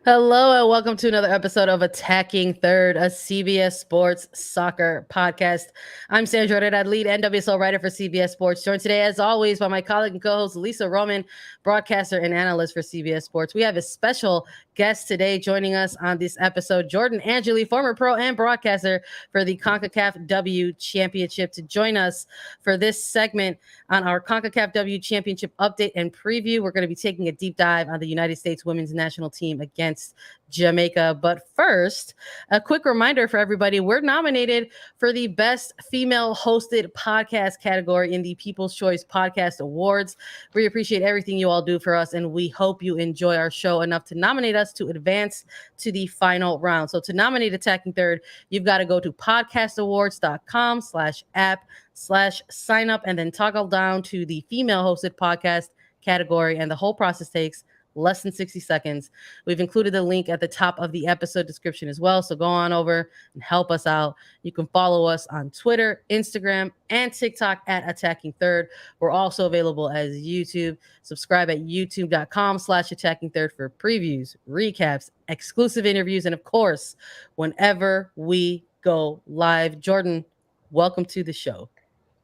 Hello and welcome to another episode of Attacking Third, a CBS Sports soccer podcast. I'm Sandra, Herrera, lead NWSL writer for CBS Sports. Joined today, as always, by my colleague and co-host Lisa Roman, broadcaster and analyst for CBS Sports. We have a special guest today joining us on this episode, Jordan Angeli, former pro and broadcaster for the Concacaf W Championship, to join us for this segment on our Concacaf W Championship update and preview. We're going to be taking a deep dive on the United States women's national team against Jamaica. But first, a quick reminder for everybody, we're nominated for the best female hosted podcast category in the People's Choice Podcast Awards. We appreciate everything you all do for us, and we hope you enjoy our show enough to nominate us to advance to the final round. So to nominate Attacking Third, you've got to go to podcastawards.com/app/sign up and then toggle down to the female hosted podcast category, and the whole process takes less than 60 seconds. We've included the link at the top of the episode description as well, so go on over and help us out. You can follow us on Twitter, Instagram, and TikTok at Attacking Third. We're also available as YouTube. Subscribe at youtube.com/Attacking Third for previews, recaps, exclusive interviews, and of course, whenever we go live. Jordan, welcome to the show.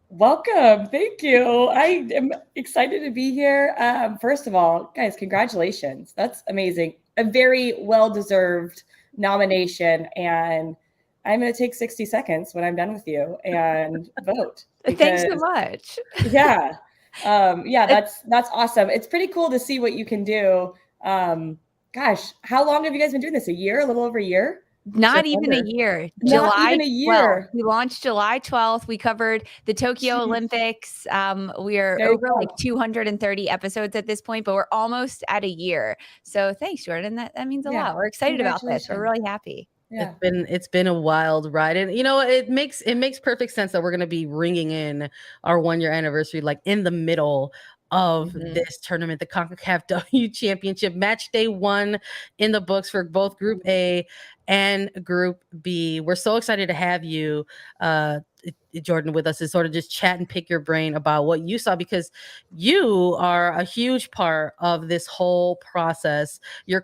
Welcome. Thank you. I am excited to be here. First of all, guys, congratulations. That's amazing. A very well-deserved nomination. And I'm going to take 60 seconds when I'm done with you and vote. Thanks so much. Yeah. That's awesome. It's pretty cool to see what you can do. Gosh, how long have you guys been doing this? A year? A little over a year? Not even a year. Not even a year. 12th. We launched July 12th. We covered the Tokyo Olympics. We are over like 230 episodes at this point, but we're almost at a year. So thanks, Jordan. That means a lot. We're excited about this. We're really happy. Yeah. It's been a wild ride, and it makes perfect sense that we're going to be ringing in our 1-year anniversary like in the middle of this tournament, the Concacaf W Championship. Match day 1 in the books for both Group A and Group B. We're so excited to have you, Jordan, with us, to sort of just chat and pick your brain about what you saw, because you are a huge part of this whole process. You're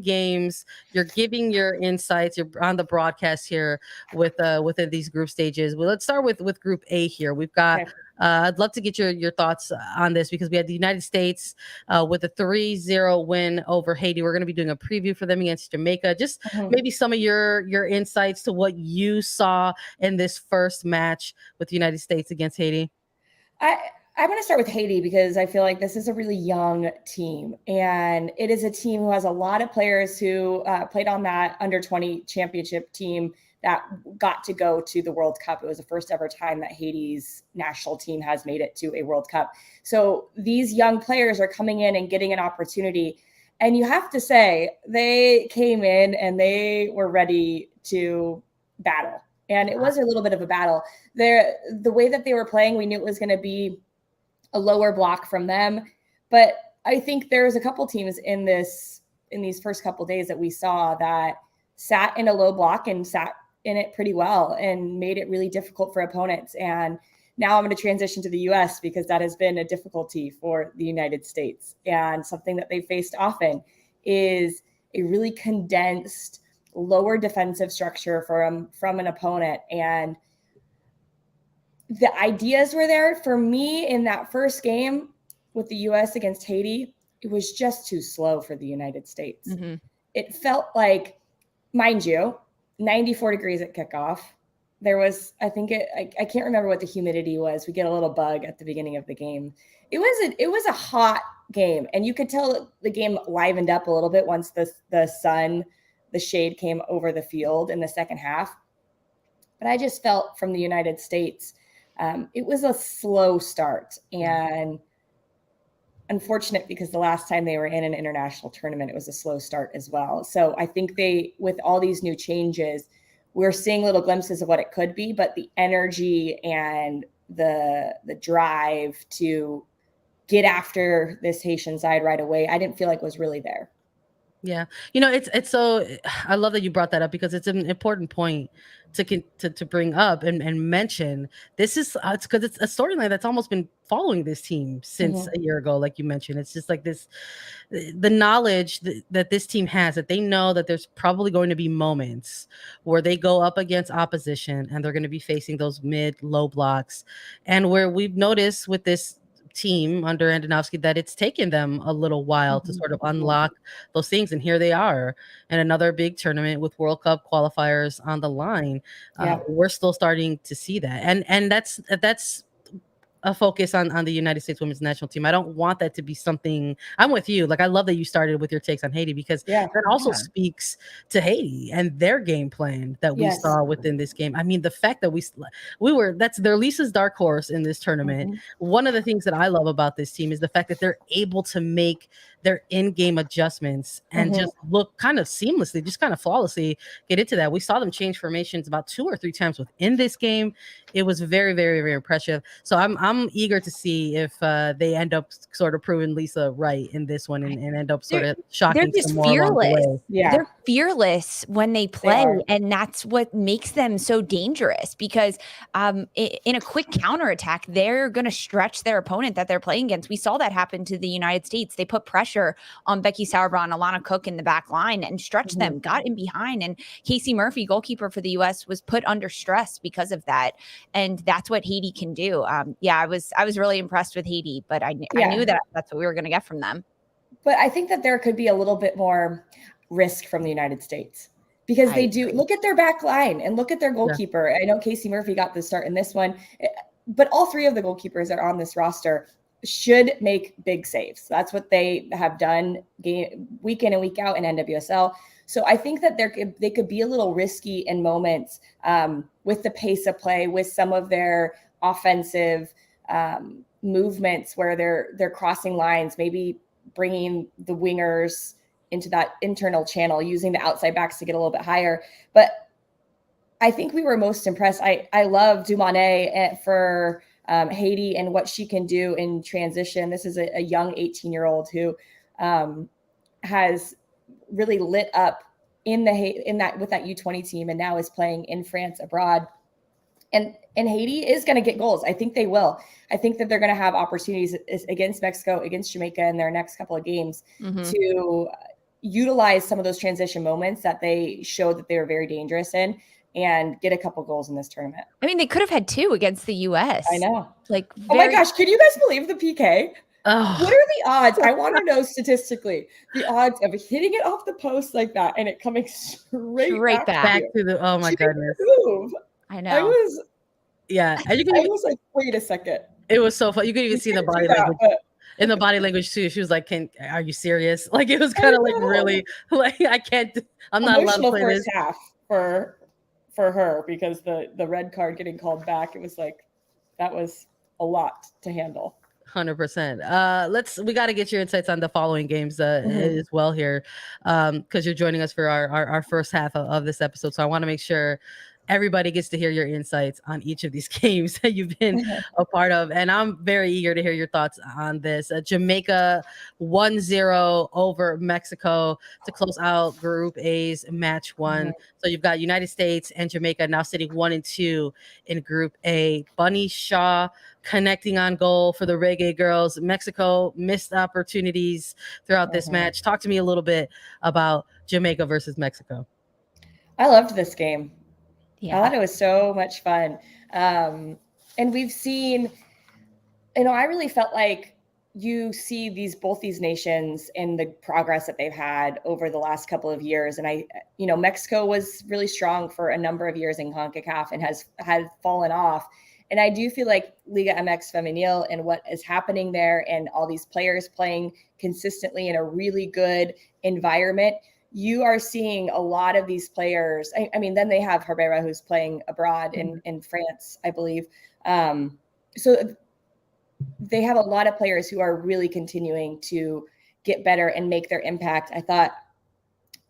games, you're giving your insights, you're on the broadcast here within these group stages. Well, let's start with Group A here. We've got I'd love to get your thoughts on this, because we had the United States with a 3-0 win over Haiti. We're going to be doing a preview for them against Jamaica. Just maybe some of your insights to what you saw in this first match with the United States against Haiti. I'm going to start with Haiti because I feel like this is a really young team, and it is a team who has a lot of players who played on that under-20 championship team that got to go to the World Cup. It was the first ever time that Haiti's national team has made it to a World Cup. So these young players are coming in and getting an opportunity. And you have to say, they came in and they were ready to battle. And it was a little bit of a battle. The way that they were playing, we knew it was going to be a lower block from them. But I think there's a couple teams in these first couple days that we saw that sat in a low block and sat in it pretty well and made it really difficult for opponents. And now I'm going to transition to the US, because that has been a difficulty for the United States. And something that they faced often is a really condensed, lower defensive structure from an opponent. And the ideas were there for me in that first game with the US against Haiti. It was just too slow for the United States. It felt like, mind you, 94 degrees at kickoff. There was, I can't remember what the humidity was. We get a little bug at the beginning of the game. It was a hot game, and you could tell the game livened up a little bit once the shade came over the field in the second half. But I just felt from the United States, it was a slow start, and unfortunate, because the last time they were in an international tournament, it was a slow start as well. So I think with all these new changes, we're seeing little glimpses of what it could be, but the energy and the drive to get after this Haitian side right away, I didn't feel like was really there. Yeah. It's so I love that you brought that up because it's an important point to bring up and mention. This is it's because it's a storyline that's almost been following this team since a year ago, like you mentioned. It's just like this, the knowledge that this team has, that they know that there's probably going to be moments where they go up against opposition and they're going to be facing those low blocks, and where we've noticed with this team under Andonovski that it's taken them a little while to sort of unlock those things, and here they are in another big tournament with World Cup qualifiers on the line. We're still starting to see that, and that's a focus on the United States women's national team. I don't want that to be something. I'm with you. Like, I love that you started with your takes on Haiti, because that also speaks to Haiti and their game plan that we saw within this game. I mean, the fact that that's their Lisa's dark horse in this tournament. One of the things that I love about this team is the fact that they're able to make their in-game adjustments and just look kind of seamlessly, just kind of flawlessly get into that. We saw them change formations about 2 or 3 times within this game. It was very, very, very impressive. So I'm eager to see if they end up sort of proving Lisa right in this one and end up sort of shocking some more along the way. They're fearless when they play, and that's what makes them so dangerous, because in a quick counterattack, they're going to stretch their opponent that they're playing against. We saw that happen to the United States. They put pressure on Becky Sauerbrunn, Alana Cook in the back line and stretched them, got in behind. And Casey Murphy, goalkeeper for the U.S., was put under stress because of that. And that's what Haiti can do. I was really impressed with Haiti, but I knew that that's what we were going to get from them. But I think that there could be a little bit more risk from the United States, because they do look at their back line and look at their goalkeeper. I know Casey Murphy got the start in this one, but all 3 of the goalkeepers that are on this roster should make big saves. That's what they have done week in and week out in NWSL. So I think that they could be a little risky in moments with the pace of play, with some of their offensive movements where they're crossing lines, maybe bringing the wingers into that internal channel, using the outside backs to get a little bit higher. But I think we were most impressed. I love Dumane for Haiti and what she can do in transition. This is a young 18-year-old who has really lit up with that U20 team, and now is playing in France abroad. And Haiti is going to get goals. I think they will. I think that they're going to have opportunities against Mexico, against Jamaica in their next couple of games to utilize some of those transition moments that they showed that they were very dangerous in, and get a couple goals in this tournament. I mean, they could have had 2 against the U.S. I know. Oh my gosh, can you guys believe the PK? Oh. What are the odds? I want to know statistically the odds of hitting it off the post like that and it coming straight back to the. Oh my goodness! Move. I know. I was like, wait a second. It was so fun. You could even see the body language. In the body language too, she was like, "Are you serious?" Like, it was kind of like really, like, I can't. I'm not allowed to play first this. Half for her, because the red card getting called back, it was like that was a lot to handle. 100%. We got to get your insights on the following games as well here, because you're joining us for our first half of this episode. So I want to make sure everybody gets to hear your insights on each of these games that you've been a part of. And I'm very eager to hear your thoughts on this. Jamaica 1-0 over Mexico to close out Group A's match 1. So you've got United States and Jamaica now sitting 1 and 2 in Group A. Bunny Shaw connecting on goal for the Reggae Girlz. Mexico missed opportunities throughout this match. Talk to me a little bit about Jamaica versus Mexico. I loved this game. Yeah. I thought it was so much fun. And we've seen, I really felt like you see both these nations and the progress that they've had over the last couple of years. And Mexico was really strong for a number of years in CONCACAF and had fallen off. And I do feel like Liga MX Femenil and what is happening there, and all these players playing consistently in a really good environment, you are seeing a lot of these players. I mean, then they have Herrera, who's playing abroad in France, I believe. So they have a lot of players who are really continuing to get better and make their impact. I thought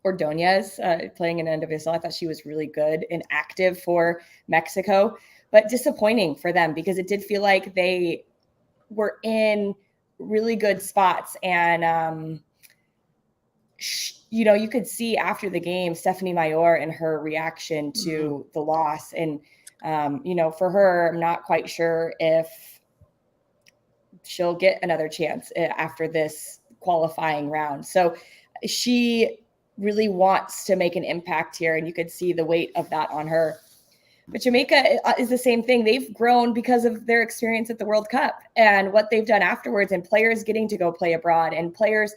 Ordonez playing in NWSL, I thought she was really good and active for Mexico, but disappointing for them, because it did feel like they were in really good spots and you could see after the game, Stephanie Mayor and her reaction to the loss. And, for her, I'm not quite sure if she'll get another chance after this qualifying round. So she really wants to make an impact here, and you could see the weight of that on her. But Jamaica is the same thing. They've grown because of their experience at the World Cup and what they've done afterwards, and players getting to go play abroad, and players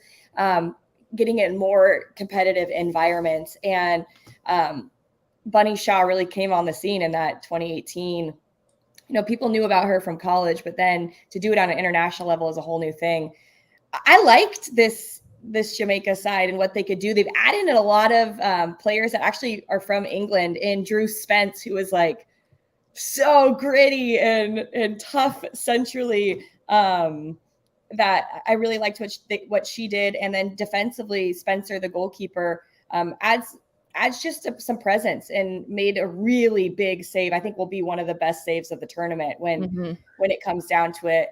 getting in more competitive environments. And Bunny Shaw really came on the scene in that 2018. People knew about her from college, but then to do it on an international level is a whole new thing. I liked this Jamaica side and what they could do. They've added in a lot of players that actually are from England, and Drew Spence, who is like so gritty and tough centrally, that I really liked what she did. And then defensively, Spencer, the goalkeeper, adds just some presence and made a really big save. I think will be one of the best saves of the tournament when it comes down to it.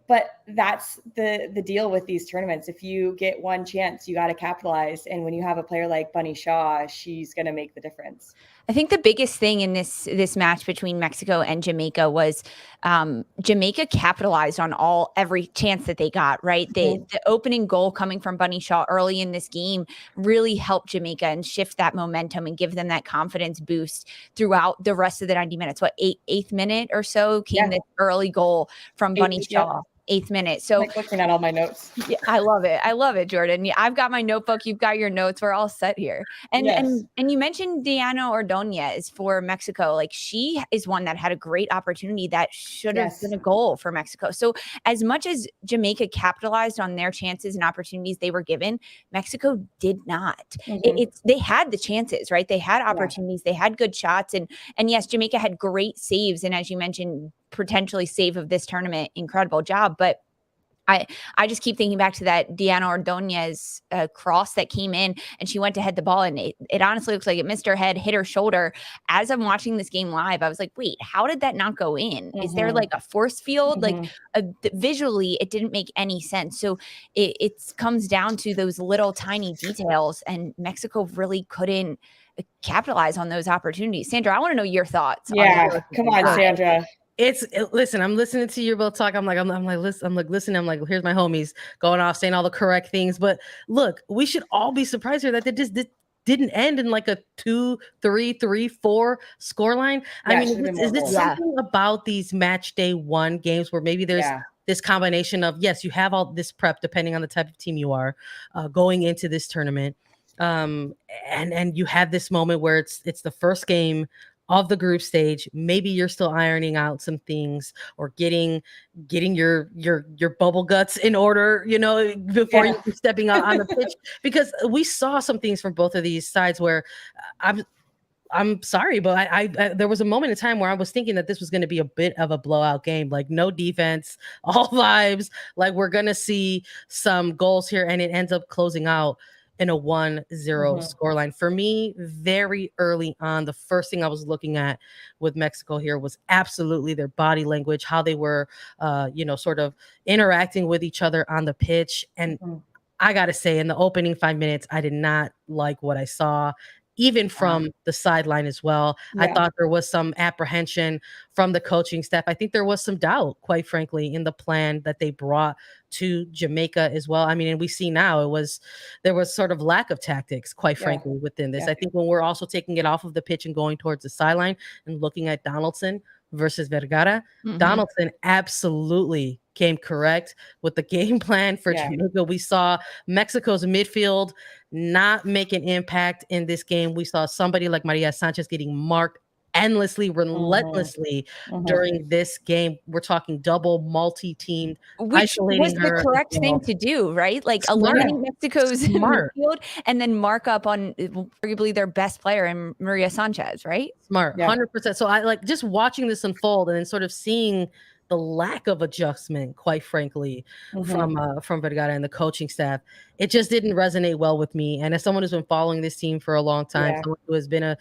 But that's the deal with these tournaments. If you get one chance, you got to capitalize. And when you have a player like Bunny Shaw, she's going to make the difference. I think the biggest thing in this match between Mexico and Jamaica was Jamaica capitalized on every chance that they got, right? The opening goal coming from Bunny Shaw early in this game really helped Jamaica and shift that momentum and give them that confidence boost throughout the rest of the 90 minutes. Eighth minute or so came this early goal from Bunny Shaw. 8th minute. So like looking at all my notes. Yeah, I love it, Jordan. Yeah, I've got my notebook. You've got your notes. We're all set here. And you mentioned Diana Ordonez for Mexico. Like, she is one that had a great opportunity that should have been a goal for Mexico. So as much as Jamaica capitalized on their chances and opportunities they were given, Mexico did not. They had the chances, right? They had opportunities. They had good shots. And yes, Jamaica had great saves. And as you mentioned, potentially save of this tournament, incredible job. But I just keep thinking back to that Diana Ordonez cross that came in, and she went to head the ball, and it honestly looks like it missed her head, hit her shoulder. As I'm watching this game live, I was like, wait, how did that not go in? Is there like a force field? Like visually, it didn't make any sense. So it comes down to those little tiny details, and Mexico really couldn't capitalize on those opportunities. Sandra, I want to know your thoughts. Yeah, come on, Sandra. Listen, I'm listening to you both talk. I'm like, listening. I'm like, here's my homies going off saying all the correct things. But look, we should all be surprised here that they just didn't end in like a 2-3, 3-4 scoreline. I mean, is it something about these match day one games where maybe there's this combination of, yes, you have all this prep depending on the type of team you are going into this tournament. And you have this moment where it's the first game of the group stage. Maybe you're still ironing out some things or getting your bubble guts in order, before you're stepping out on the pitch, because we saw some things from both of these sides where I'm sorry, but I there was a moment in time where I was thinking that this was going to be a bit of a blowout game, like no defense, all vibes, like we're going to see some goals here, and it ends up closing out in a 1-0 scoreline. For me, very early on, the first thing I was looking at with Mexico here was absolutely their body language, how they were, sort of interacting with each other on the pitch. And I got to say, in the opening 5 minutes, I did not like what I saw, even from the sideline as well. I thought there was some apprehension from the coaching staff. I think there was some doubt, quite frankly, in the plan that they brought to Jamaica as well. I mean, and we see now there was sort of lack of tactics, quite frankly, within this. I think when we're also taking it off of the pitch and going towards the sideline and looking at Donaldson versus Vergara, Donaldson absolutely came correct with the game plan for Jamaica. We saw Mexico's midfield not make an impact in this game. We saw somebody like Maria Sanchez getting marked endlessly, relentlessly during this game. We're talking double, multi-teamed, which was the correct thing to do, right? Like eliminating Mexico's midfield and then mark up on arguably their best player in Maria Sanchez, right? Smart, 100%. So I like just watching this unfold and then sort of seeing the lack of adjustment, quite frankly, from Vergara and the coaching staff. It just didn't resonate well with me. And as someone who's been following this team for a long time, someone who has been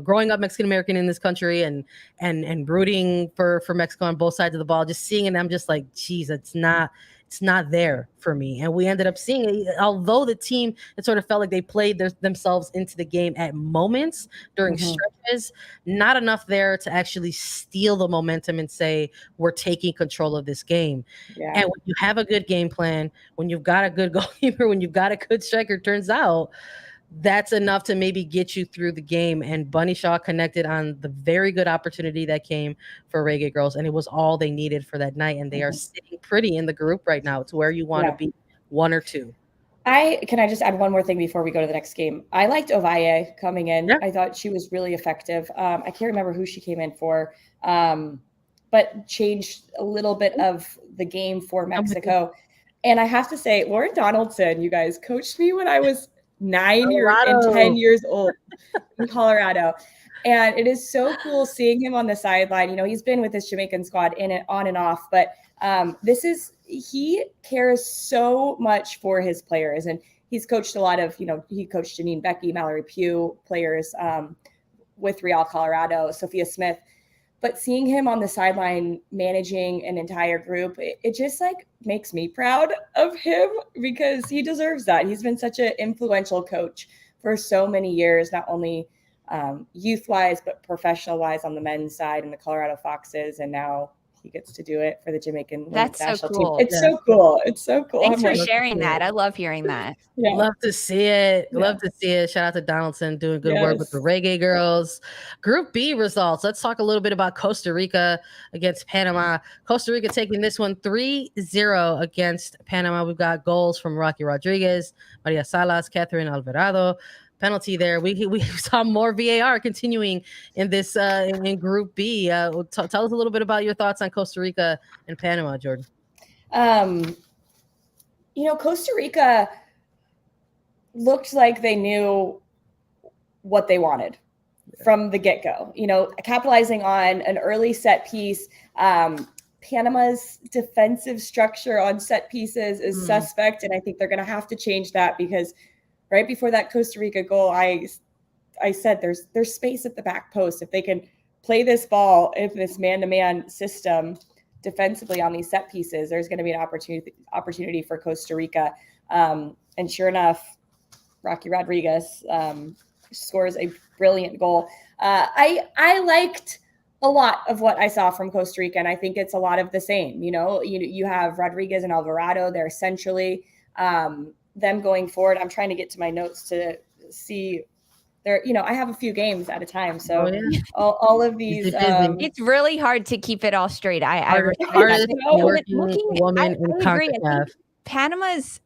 growing up Mexican American in this country and rooting for Mexico on both sides of the ball, just seeing it, I'm just like, geez, it's not it's not there for me. And we ended up seeing it, although the team, it sort of felt like they played themselves into the game at moments during stretches, not enough there to actually steal the momentum and say, we're taking control of this game. Yeah. And when you have a good game plan, when you've got a good goalkeeper, when you've got a good striker, turns out that's enough to maybe get you through the game. And Bunny Shaw connected on the very good opportunity that came for Reggae Girlz, and it was all they needed for that night. And they are sitting pretty in the group right now. It's where you want to be, 1 or 2. Can I just add one more thing before we go to the next game? I liked Ovalle coming in. Yeah. I thought she was really effective. I can't remember who she came in for, but changed a little bit of the game for Mexico. And I have to say, Lauren Donaldson, you guys, coached me when I was 9 and 10 years old in Colorado. And it is so cool seeing him on the sideline. You know, he's been with this Jamaican squad on and off, but he cares so much for his players. And he's coached a lot of, he coached Janine Becky, Mallory Pugh players with Real Colorado, Sophia Smith. But seeing him on the sideline managing an entire group, it just like makes me proud of him because he deserves that. He's been such an influential coach for so many years, not only youth-wise, but professional-wise on the men's side in the Colorado Foxes. And now he gets to do it for the Jamaican national cool. team. It's so cool. It's so cool. Thanks for sharing that. I love hearing that. Yeah. Love to see it. Yeah. Love to see it. Shout out to Donaldson doing good work with the Reggae Girlz. Group B results. Let's talk a little bit about Costa Rica against Panama. Costa Rica taking this one 3-0 against Panama. We've got goals from Rocky Rodriguez, Maria Salas, Catherine Alvarado. Penalty there. We saw more VAR continuing in this in Group B. Tell us a little bit about your thoughts on Costa Rica and Panama, Jordan. Costa Rica looked like they knew what they wanted from the get-go. Capitalizing on an early set piece. Panama's defensive structure on set pieces is suspect, and I think they're going to have to change that because right before that Costa Rica goal, I said there's space at the back post. If they can play this ball in this man-to-man system defensively on these set pieces, there's going to be an opportunity for Costa Rica. And sure enough, Rocky Rodriguez scores a brilliant goal. I liked a lot of what I saw from Costa Rica, and I think it's a lot of the same. You have Rodriguez and Alvarado. They're essentially them going forward. I'm trying to get to my notes to see there. I have a few games at a time, so all of these. It's really hard to keep it all straight. Hardest working woman in Concacaf. Panama's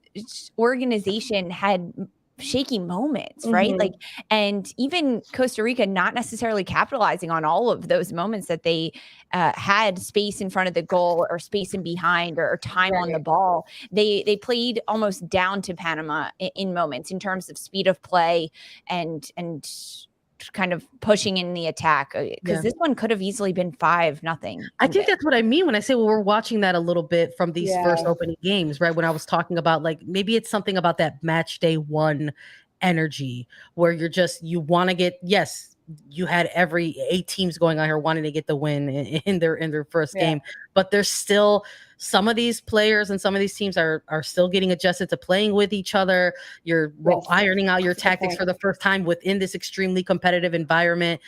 organization had shaky moments, right? Like, and even Costa Rica not necessarily capitalizing on all of those moments that they had space in front of the goal or space in behind or time on the ball. They played almost down to Panama in moments in terms of speed of play and kind of pushing in the attack because this one could have easily been 5-0. I think that's what I mean when I say, well, we're watching that a little bit from these first opening games, right? When I was talking about like, maybe it's something about that match day 1 energy where you want to get, you had every 8 teams going on here wanting to get the win in their first game, but there's still some of these players and some of these teams are still getting adjusted to playing with each other. You're ironing out your tactics for the first time within this extremely competitive environment.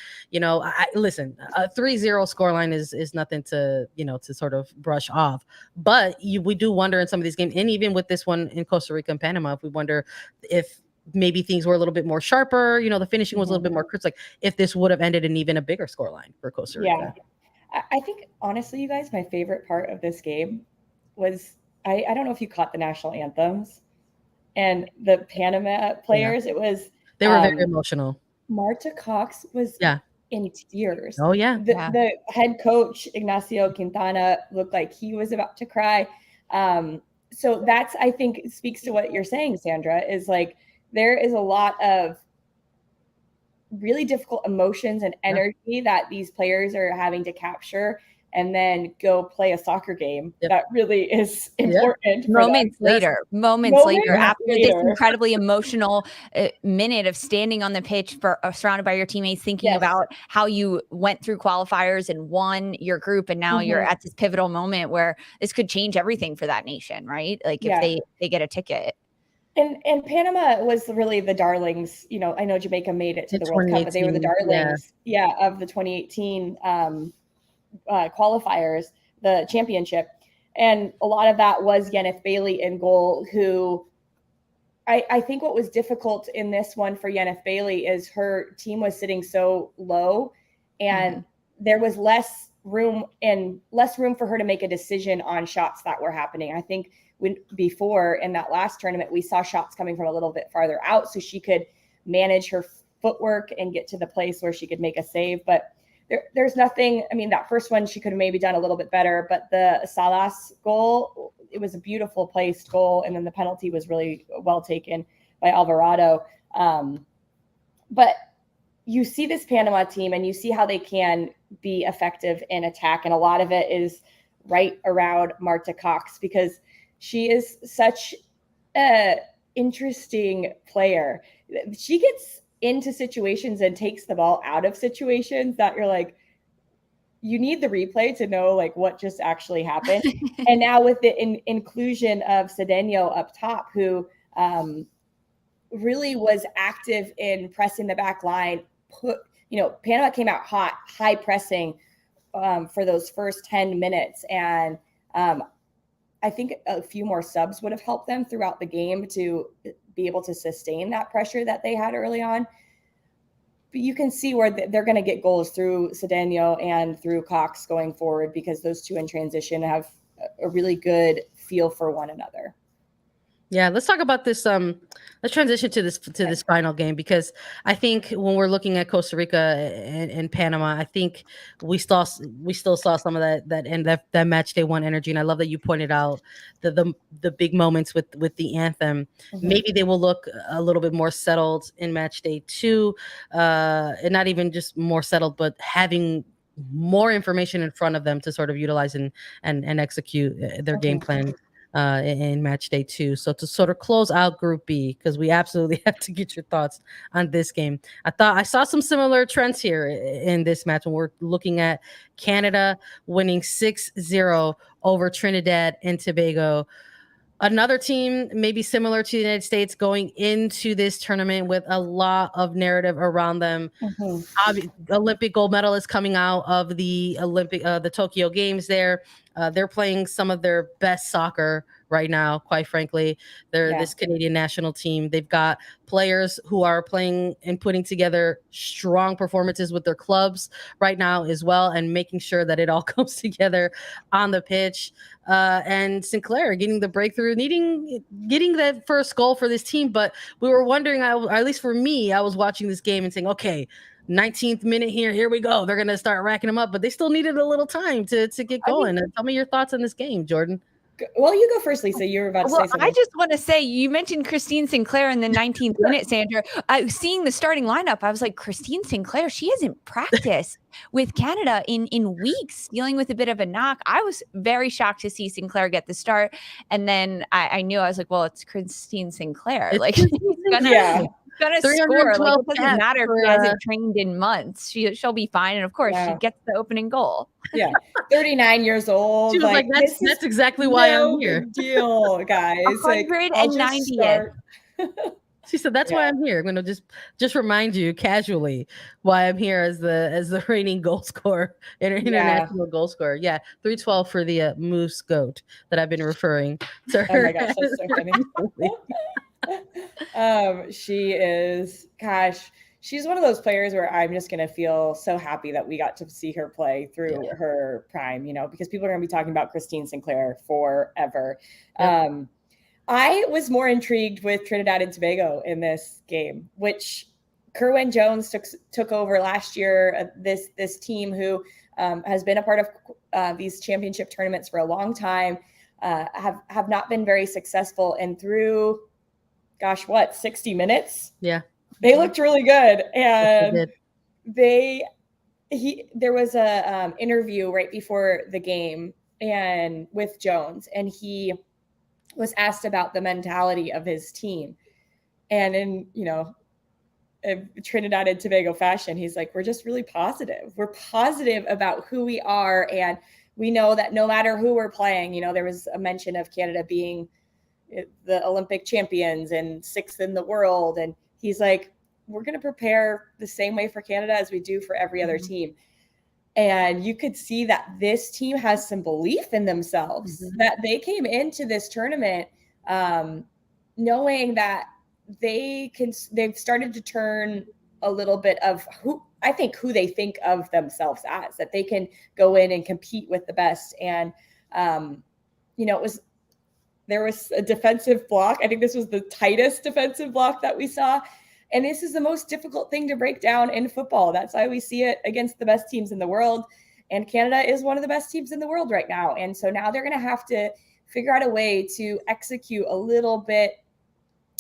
Listen, a 3-0 scoreline is nothing to, to sort of brush off, but we do wonder in some of these games, and even with this one in Costa Rica and Panama, if we wonder if maybe things were a little bit more sharper, the finishing was a little bit more crisp, like if this would have ended in even a bigger scoreline for Costa Rica. I think honestly, you guys, my favorite part of this game was, I don't know if you caught the national anthems and the Panama players. They were very emotional. Marta Cox was in tears. Oh yeah. The head coach, Ignacio Quintana, looked like he was about to cry. So that's, I think, speaks to what you're saying, Sandra, is like, there is a lot of really difficult emotions and energy that these players are having to capture. and then go play a soccer game. That really is important. Moments later, after this incredibly emotional minute of standing on the pitch surrounded by your teammates, thinking about how you went through qualifiers and won your group, and now you're at this pivotal moment where this could change everything for that nation, right? Like if they get a ticket. And Panama was really the darlings. You know, I know Jamaica made it to the World Cup, but they were the darlings, of the 2018 qualifiers, the championship. And a lot of that was USWNT Bailey in goal, who I think what was difficult in this one for USWNT Bailey is her team was sitting so low, and there was less room for her to make a decision on shots that were happening. I think before in that last tournament, we saw shots coming from a little bit farther out, so she could manage her footwork and get to the place where she could make a save. But there's nothing. I mean, that first one she could have maybe done a little bit better, but the Salas goal, it was a beautiful placed goal, and then the penalty was really well taken by Alvarado. But you see this Panama team, and you see how they can be effective in attack, and a lot of it is right around Marta Cox, because she is such an interesting player. She gets into situations and takes the ball out of situations that you're like, you need the replay to know like what just actually happened. And now with the inclusion of Cedeno up top, who really was active in pressing the back line, Panama came out hot, high pressing for those first 10 minutes. And I think a few more subs would have helped them throughout the game to be able to sustain that pressure that they had early on. But you can see where they're going to get goals through Cedeno and through Cox going forward, because those two in transition have a really good feel for one another. Yeah, let's talk about this. Let's transition to this final game, because I think when we're looking at Costa Rica and Panama, I think we still saw some of that match day one energy, and I love that you pointed out the big moments with the anthem. Maybe they will look a little bit more settled in match day two, and not even just more settled, but having more information in front of them to sort of utilize and execute their game plan in match day two. So to sort of close out Group B, because we absolutely have to get your thoughts on this game. I thought I saw some similar trends here in this match when we're looking at Canada winning 6-0 over Trinidad and Tobago. Another team maybe similar to the United States going into this tournament with a lot of narrative around them. Olympic gold medalists coming out of the Tokyo Games there. They're playing some of their best soccer right now, quite frankly. They're this Canadian national team. They've got players who are playing and putting together strong performances with their clubs right now as well, and making sure that it all comes together on the pitch. And Sinclair getting the breakthrough, getting that first goal for this team. But we were wondering, at least for me, I was watching this game and saying, okay, 19th minute here we go. They're going to start racking them up, but they still needed a little time to get going. Tell me your thoughts on this game, Jordan. Well, you go first, Lisa. You were about to say something. I just want to say, you mentioned Christine Sinclair in the 19th minute, Sandra. Seeing the starting lineup, I was like, Christine Sinclair, she hasn't practiced with Canada in weeks, dealing with a bit of a knock. I was very shocked to see Sinclair get the start. And then I knew, I was like, well, it's Christine Sinclair. Like, she's gonna score. Like, it doesn't matter if she hasn't trained in months. She'll be fine. And of course, she gets the opening goal. 39 years old. She was like, that's exactly why I'm here. Big deal, guys. 190th. She said, that's why I'm here. I'm going to just remind you casually why I'm here as the reigning goal scorer, international goal scorer. 312 for the Moose Goat that I've been referring to her. Oh my gosh, that's so funny. She is, she's one of those players where I'm just going to feel so happy that we got to see her play through her prime, because people are going to be talking about Christine Sinclair forever. I was more intrigued with Trinidad and Tobago in this game, which Kerwin Jones took over last year. This team who has been a part of these championship tournaments for a long time, have not been very successful, and through 60 minutes? Yeah. They looked really good, and they there was a interview right before the game and with Jones, and he was asked about the mentality of his team. And in, Trinidad and Tobago fashion, he's like, we're just really positive. We're positive about who we are. And we know that no matter who we're playing, there was a mention of Canada being the Olympic champions and 6th in the world. And he's like, we're going to prepare the same way for Canada as we do for every other team. And you could see that this team has some belief in themselves, that they came into this tournament knowing that they've started to turn a little bit of who they think of themselves as, that they can go in and compete with the best. And, there was a defensive block. I think this was the tightest defensive block that we saw. And this is the most difficult thing to break down in football. That's why we see it against the best teams in the world. And Canada is one of the best teams in the world right now. And so now they're going to have to figure out a way to execute a little bit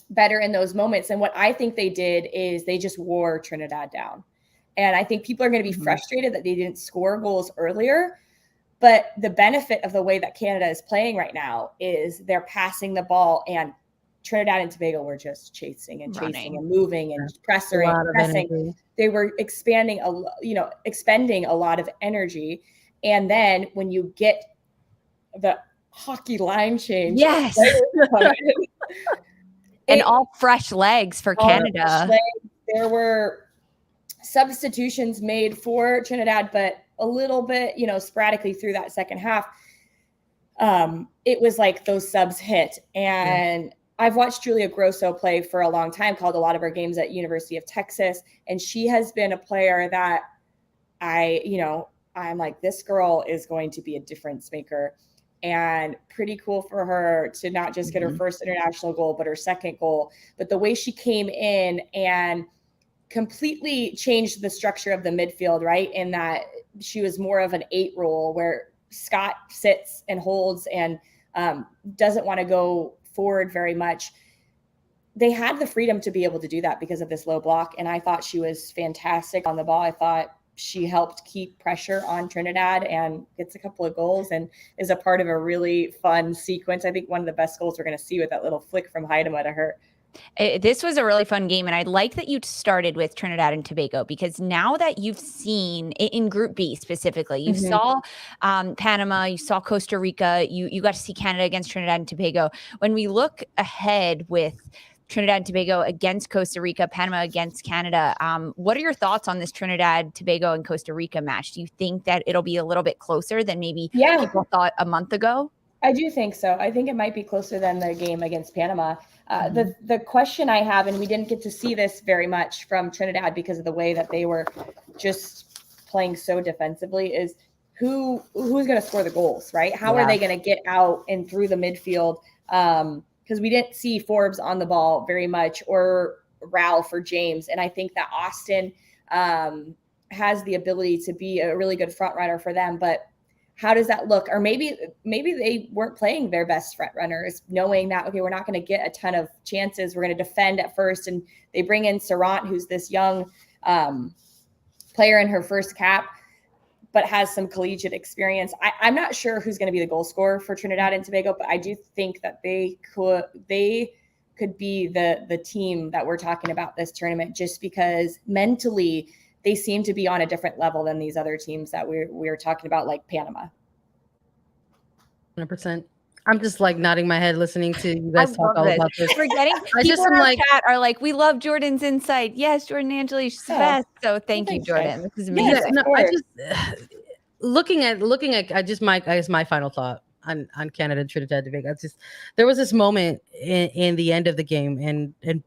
better in those moments. And what I think they did is they just wore Trinidad down. And I think people are going to be frustrated that they didn't score goals earlier. But the benefit of the way that Canada is playing right now is they're passing the ball, and Trinidad and Tobago were just chasing and moving and pressing. They were expending a lot of energy. And then when you get the hockey line change, yes, and all fresh legs for Canada. There were substitutions made for Trinidad, but a little bit, sporadically through that second half. It was like those subs hit. And I've watched Julia Grosso play for a long time, called a lot of her games at University of Texas. And she has been a player that I'm like, this girl is going to be a difference maker. And pretty cool for her to not just get her first international goal, but her second goal. But the way she came in and completely changed the structure of the midfield, right? In that she was more of an 8 role where Scott sits and holds and doesn't want to go forward very much. They had the freedom to be able to do that because of this low block. And I thought she was fantastic on the ball. I thought she helped keep pressure on Trinidad and gets a couple of goals and is a part of a really fun sequence. I think one of the best goals we're going to see with that little flick from Haidema to her. This was a really fun game, and I like that you started with Trinidad and Tobago, because now that you've seen in Group B specifically, you saw Panama, you saw Costa Rica, you got to see Canada against Trinidad and Tobago. When we look ahead with Trinidad and Tobago against Costa Rica, Panama against Canada, what are your thoughts on this Trinidad, Tobago, and Costa Rica match? Do you think that it'll be a little bit closer than maybe people thought a month ago? I do think so. I think it might be closer than the game against Panama. The question I have, and we didn't get to see this very much from Trinidad because of the way that they were just playing so defensively, is who's going to score the goals, right? How are they going to get out and through the midfield? Because we didn't see Forbes on the ball very much, or Ralph or James. And I think that Austin has the ability to be a really good front runner for them. But how does that look? Or maybe they weren't playing their best front runners, knowing that, okay, we're not going to get a ton of chances. We're going to defend at first. And they bring in Sarant, who's this young player in her first cap, but has some collegiate experience. I'm not sure who's going to be the goal scorer for Trinidad and Tobago, but I do think that they could be the team that we're talking about this tournament, just because mentally they seem to be on a different level than these other teams that we're talking about, like Panama. 100%. I'm just like nodding my head listening to you guys talk all about this. We're getting people in our chat are like, we love Jordan's insight. Yes, Jordan Angeli, she's the best. So thank you, Jordan. This is amazing. I just looking at my final thought on Canada and Trinidad and Tobago. There was this moment in the end of the game, and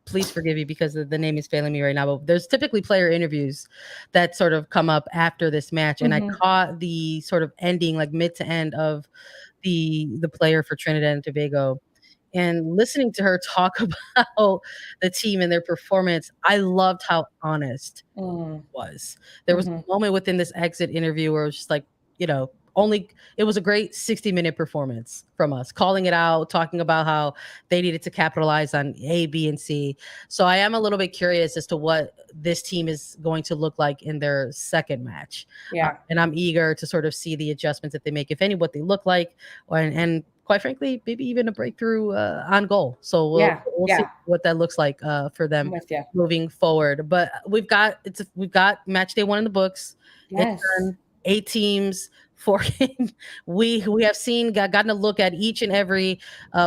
please forgive me because the name is failing me right now, but there's typically player interviews that sort of come up after this match. And I caught the sort of ending, like mid to end, of the player for Trinidad and Tobago, and listening to her talk about the team and their performance. I loved how honest it was. There was a moment within this exit interview where it was just like, it was a great 60-minute performance from us, calling it out, talking about how they needed to capitalize on A, B, and C. So I am a little bit curious as to what this team is going to look like in their second match. Yeah. And I'm eager to sort of see the adjustments that they make, if any, what they look like, and quite frankly, maybe even a breakthrough on goal. So we'll see what that looks like for them moving forward. But we've got match day 1 in the books. Yes. 8 teams, 4 games. We have gotten a look at each and every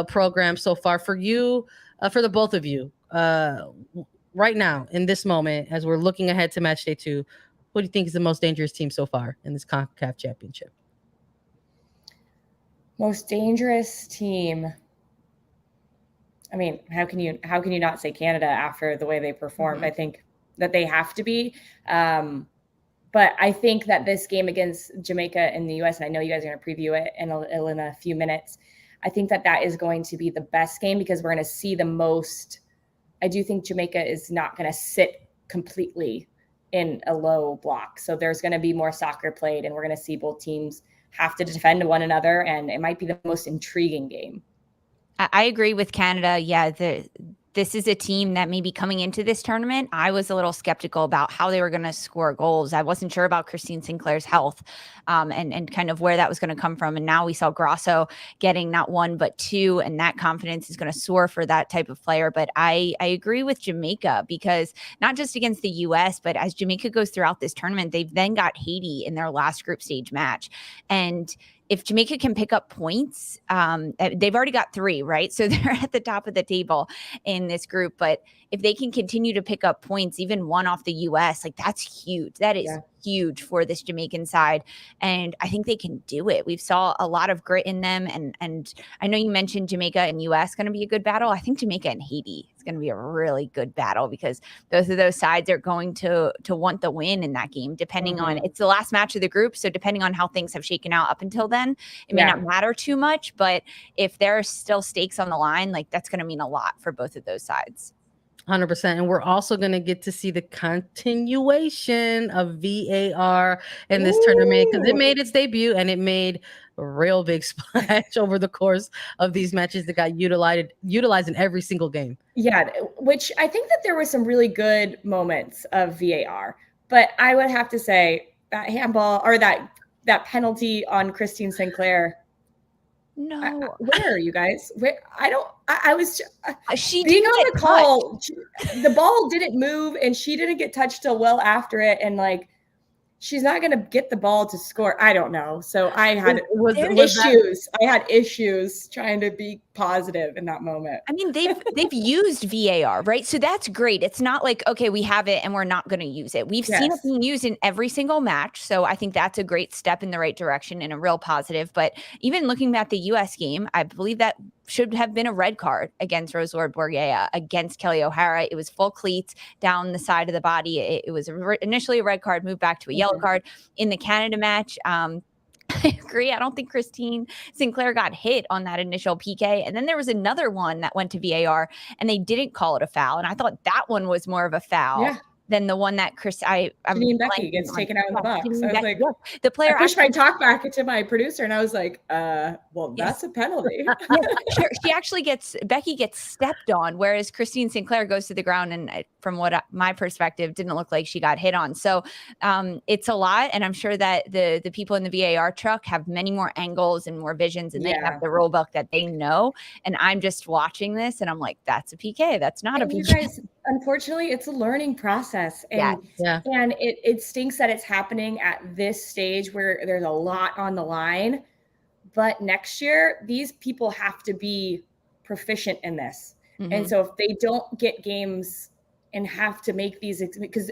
program so far. For you, for the both of you, right now in this moment, as we're looking ahead to match day 2, what do you think is the most dangerous team so far in this Concacaf Championship? Most dangerous team. I mean, how can you not say Canada after the way they performed? I think that they have to be. But I think that this game against Jamaica in the US, and I know you guys are going to preview it in a few minutes, I think that is going to be the best game because we're going to see the most. I do think Jamaica is not going to sit completely in a low block. So there's going to be more soccer played, and we're going to see both teams have to defend one another, and it might be the most intriguing game. I agree with Canada. Yeah, this is a team that maybe coming into this tournament, I was a little skeptical about how they were going to score goals. I wasn't sure about Christine Sinclair's health and kind of where that was going to come from. And now we saw Grasso getting not 1, but 2, and that confidence is going to soar for that type of player. But I agree with Jamaica because not just against the U.S., but as Jamaica goes throughout this tournament, they've then got Haiti in their last group stage match. And if Jamaica can pick up points, they've already got 3, right? So they're at the top of the table in this group. But if they can continue to pick up points, even 1 off the U.S., like that's huge. That is huge for this Jamaican side. And I think they can do it. We've saw a lot of grit in them. And I know you mentioned Jamaica and U.S. going to be a good battle. I think Jamaica and Haiti is going to be a really good battle because both of those sides are going to want the win in that game, depending on, it's the last match of the group. So depending on how things have shaken out up until then, it may not matter too much. But if there are still stakes on the line, like that's going to mean a lot for both of those sides. 100%. And we're also going to get to see the continuation of VAR in this tournament because it made its debut and it made a real big splash over the course of these matches that got utilized in every single game. Yeah, which I think that there were some really good moments of VAR, but I would have to say that handball or that penalty on Christine Sinclair. No, where are you guys? I was she being on the call. The ball didn't move, and she didn't get touched till well after it, and like she's not going to get the ball to score. I don't know. So I had issues. I had issues trying to be positive in that moment. I mean, they've used VAR, right? So that's great. It's not like, okay, we have it and we're not going to use it. We've seen it being used in every single match. So I think that's a great step in the right direction and a real positive. But even looking at the US game, I believe that should have been a red card against Roselord Borgea, against Kelly O'Hara. It was full cleats down the side of the body. It was initially a red card, moved back to a yellow card. In the Canada match, I agree. I don't think Christine Sinclair got hit on that initial PK. And then there was another one that went to VAR and they didn't call it a foul. And I thought that one was more of a foul than the one that Becky gets taken out of the box. I was like, the player. I pushed my talk back to my producer and I was like, well, that's a penalty. Becky gets stepped on, whereas Christine Sinclair goes to the ground and from my perspective, didn't look like she got hit on. So it's a lot. And I'm sure that the people in the VAR truck have many more angles and more visions and they have the rule book that they know. And I'm just watching this and I'm like, that's a PK. That's not a PK. You guys, unfortunately, it's a learning process. And it stinks that it's happening at this stage where there's a lot on the line. But next year, these people have to be proficient in this. Mm-hmm. And so if they don't get games and have to make these, because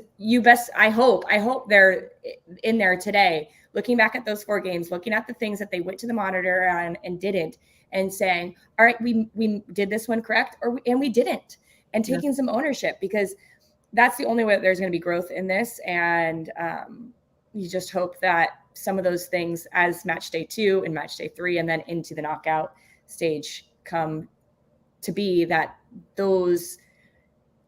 I hope they're in there today, looking back at those 4 games, looking at the things that they went to the monitor and didn't, and saying, all right, we did this one correct, and we didn't, and taking some ownership, because that's the only way that there's going to be growth in this. And you just hope that some of those things as match day 2 and match day 3, and then into the knockout stage come to be, that those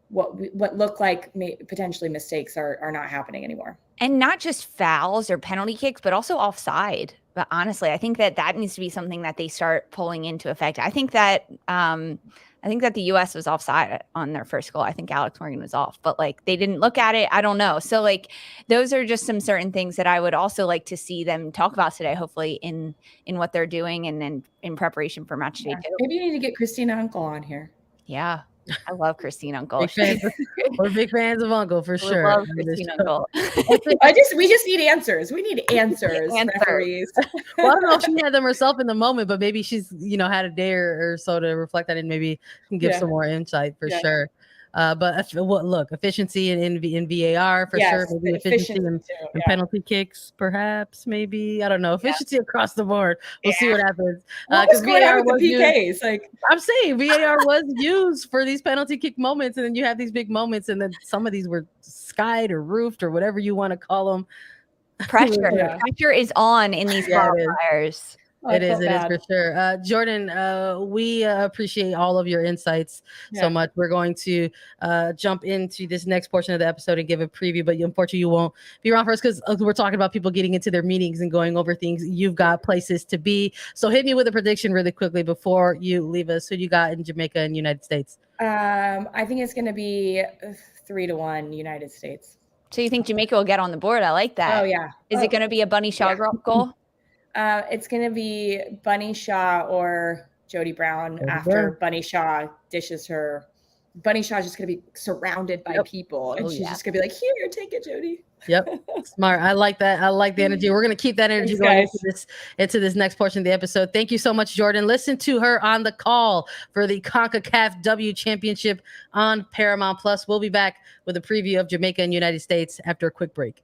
what look like potentially mistakes are not happening anymore. And not just fouls or penalty kicks, but also offside. But honestly, I think that needs to be something that they start pulling into effect. I think that the U.S. was offside on their first goal. I think Alex Morgan was off, but like they didn't look at it. I don't know. So like those are just some certain things that I would also like to see them talk about today, hopefully in what they're doing and then in preparation for match day too. Maybe you need to get Christina Uncle on here. Yeah. I love Christine Uncle. We're big fans of Uncle for sure. Love Christine Uncle. We just need answers. We need answers. Referees. Well, I don't know if she had them herself in the moment, but maybe she's had a day or so to reflect on it and maybe can give some more insight for sure. But look, efficiency in VAR for sure. Maybe efficiency in penalty kicks, perhaps. Maybe I don't know. Efficiency across the board. We'll see what happens. What's going on with the PKs? Like I'm saying, VAR was used for these penalty kick moments, and then you have these big moments, and then some of these were skied or roofed or whatever you want to call them. Pressure is on in these qualifiers. It is for sure. Jordan, we appreciate all of your insights so much. We're going to jump into this next portion of the episode and give a preview, but unfortunately you won't be around for us because we're talking about people getting into their meetings and going over things. You've got places to be. So hit me with a prediction really quickly before you leave us. Who you got in Jamaica and United States? I think it's going to be 3-1 United States. So you think Jamaica will get on the board? I like that. Oh, yeah. Is it going to be a Bunny Shaw goal? It's going to be Bunny Shaw or Jody Brown after Bunny Shaw dishes her. Bunny Shaw's just going to be surrounded by people. And she's just going to be like, here, take it, Jody. Yep. Smart. I like that. I like the energy. We're going to keep that energy going into this next portion of the episode. Thank you so much, Jordan. Listen to her on the call for the Concacaf W Championship on Paramount Plus. We'll be back with a preview of Jamaica and United States after a quick break.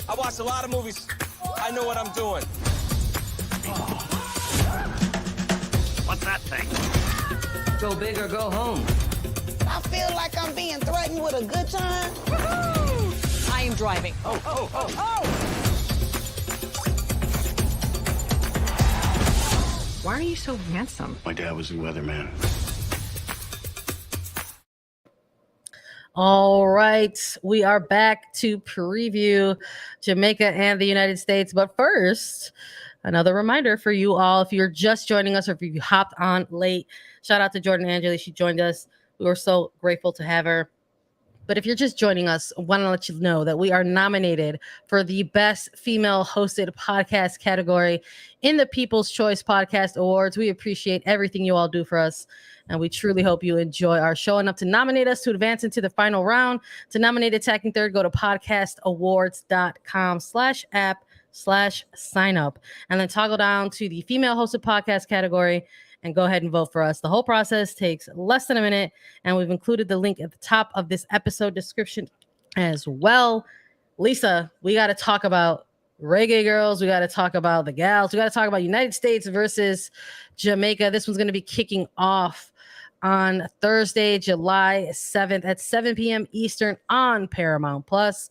I watch a lot of movies. I know what I'm doing. What's that thing? Go big or go home. I feel like I'm being threatened with a good time. Woo-hoo! I am driving. Oh. Why are you so handsome? My dad was a weatherman. All right, we are back to preview Jamaica and the United States. But first, another reminder for you all, if you're just joining us or if you hopped on late, shout out to Jordan Angeli. She joined us. We were so grateful to have her. But if you're just joining us, I want to let you know that we are nominated for the Best Female Hosted Podcast category in the People's Choice Podcast Awards. We appreciate everything you all do for us, and we truly hope you enjoy our show. Enough to nominate us to advance into the final round. To nominate Attacking Third, go to podcastawards.com/app/sign up, and then toggle down to the Female Hosted Podcast category and go ahead and vote for us. The whole process takes less than a minute, and we've included the link at the top of this episode description as well. Lisa, we got to talk about Reggae Girlz. We got to talk about the gals. We got to talk about United States versus Jamaica. This one's going to be kicking off on Thursday, July 7th at 7 p.m. Eastern on Paramount Plus.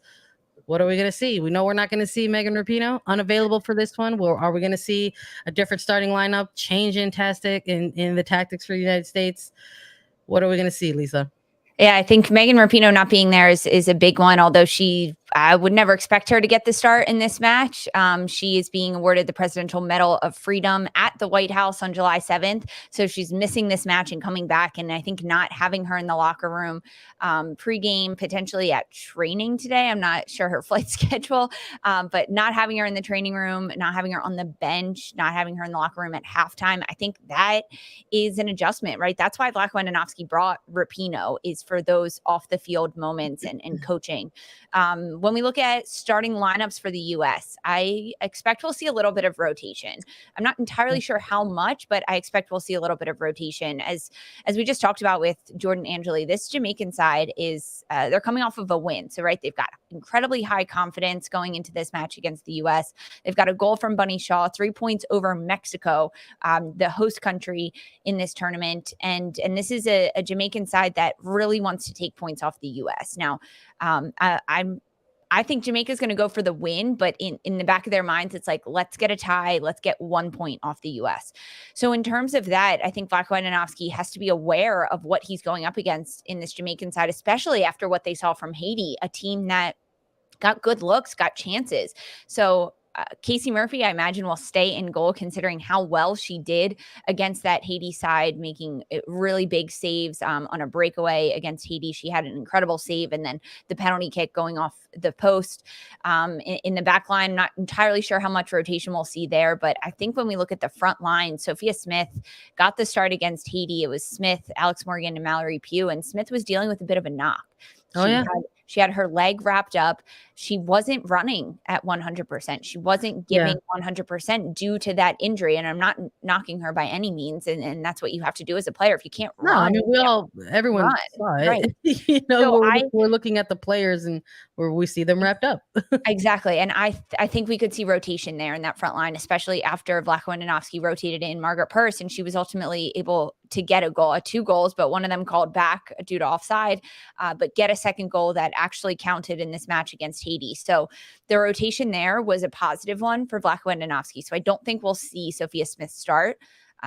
What are we going to see? We know we're not going to see Megan Rapinoe unavailable for this one. Well, are we going to see a different starting lineup, change in the tactics for the United States? What are we going to see, Lisa? Yeah, I think Megan Rapinoe not being there is a big one, although I would never expect her to get the start in this match. She is being awarded the Presidential Medal of Freedom at the White House on July 7th. So she's missing this match and coming back. And I think not having her in the locker room pregame, potentially at training today. I'm not sure her flight schedule, but not having her in the training room, not having her on the bench, not having her in the locker room at halftime. I think that is an adjustment, right? That's why Vlatko Andonovski brought Rapinoe, is for those off the field moments and coaching. When we look at starting lineups for the U.S., I expect we'll see a little bit of rotation. I'm not entirely sure how much, but I expect we'll see a little bit of rotation. As we just talked about with Jordan Angeli, this Jamaican side is they're coming off of a win. So, right, they've got incredibly high confidence going into this match against the U.S. They've got a goal from Bunny Shaw, 3 points over Mexico, the host country in this tournament. And this is a Jamaican side that really wants to take points off the U.S. Now, I think Jamaica's going to go for the win, but in the back of their minds, it's like, let's get a tie. Let's get 1 point off the U.S. So in terms of that, I think Vlatko Andonovski has to be aware of what he's going up against in this Jamaican side, especially after what they saw from Haiti, a team that got good looks, got chances. So Casey Murphy, I imagine, will stay in goal considering how well she did against that Haiti side, making really big saves on a breakaway against Haiti. She had an incredible save, and then the penalty kick going off the post in the back line. Not entirely sure how much rotation we'll see there, but I think when we look at the front line, Sophia Smith got the start against Haiti. It was Smith, Alex Morgan, and Mallory Pugh, and Smith was dealing with a bit of a knock. She had her leg wrapped up. She wasn't running at 100%. She wasn't giving 100% due to that injury. And I'm not knocking her by any means. And that's what you have to do as a player. If you can't run. I mean, everyone saw it. Right. We're looking at the players and where we see them wrapped up. Exactly. And I think we could see rotation there in that front line, especially after Vlatko Andonovski rotated in Margaret Purse, and she was ultimately able to get a goal, 2 goals, but one of them called back due to offside, but get a second goal that actually counted in this match against Haiti. So the rotation there was a positive one for Vlatko Andonovski. So I don't think we'll see Sophia Smith start.